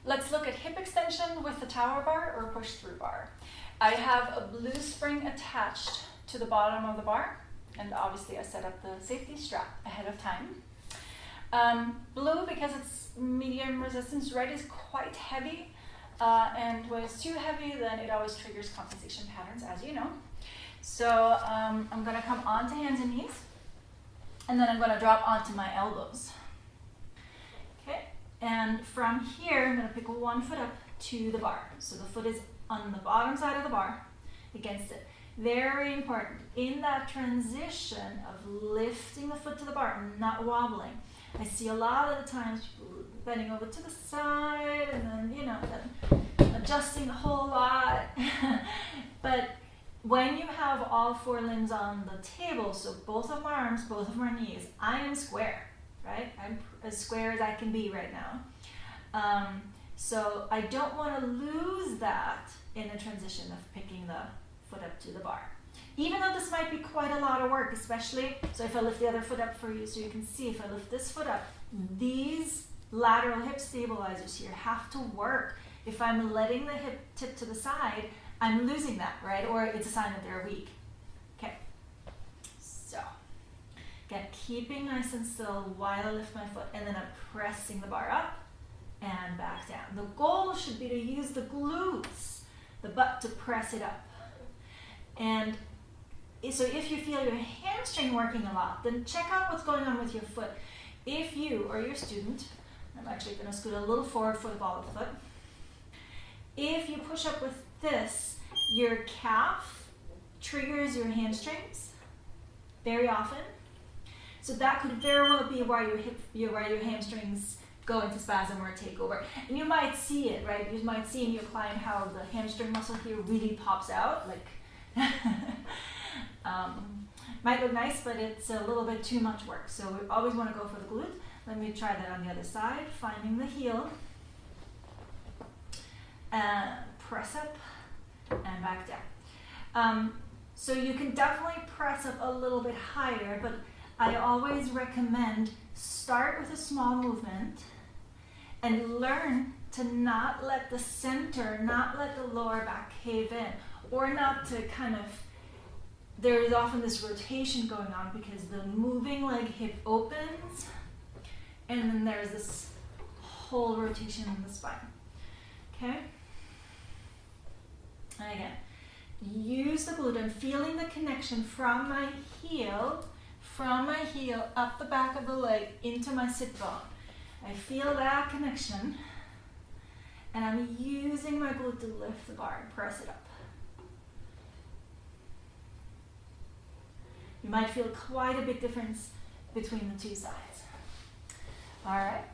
Let's look at hip extension with the tower bar or push-through bar. I have a blue spring attached to the bottom of the bar, and obviously I set up the safety strap ahead of time. Blue because it's medium resistance, red is quite heavy, and when it's too heavy then it always triggers compensation patterns, as you know. So I'm going to come onto hands and knees, and then I'm going to drop onto my elbows. Okay, and from here I'm going to pick one foot up to the bar. So the foot is on the bottom side of the bar against it. Very important in that transition of lifting the foot to the bar, not wobbling. I see a lot of the times people bending over to the side and then, you know, then adjusting a whole lot. But when you have all four limbs on the table, so both of my arms, both of my knees, I am square, right? I'm as square as I can be right now. So I don't want to lose that in the transition of picking the foot up to the bar. Even though this might be quite a lot of work, especially, so if I lift the other foot up for you so you can see, if I lift this foot up, these lateral hip stabilizers here have to work. If I'm letting the hip tip to the side, I'm losing that, right? Or it's a sign that they're weak. Okay, so again, keeping nice and still while I lift my foot, and then I'm pressing the bar up and back down. The goal should be to use the glutes, the butt, to press it up. And so if you feel your hamstring working a lot, then check out what's going on with your foot. If you or your student, I'm actually going to scoot a little forward for the ball of the foot. If you push up with this, your calf triggers your hamstrings very often. So that could very well be why your hamstrings go into spasm or take over. And you might see it, right? You might see in your client how the hamstring muscle here really pops out, like might look nice, but it's a little bit too much work. So we always want to go for the glute. Let me try that on the other side, finding the heel, and press up and back down. So you can definitely press up a little bit higher, but I always recommend start with a small movement and learn to not let the center, not let the lower back cave in, or not to kind of, there is often this rotation going on because the moving leg hip opens and then there's this whole rotation in the spine. Okay? And again, use the glute. I'm feeling the connection from my heel up the back of the leg into my sit bone. I feel that connection, and I'm using my glute to lift the bar and press it up. You might feel quite a big difference between the two sides. All right.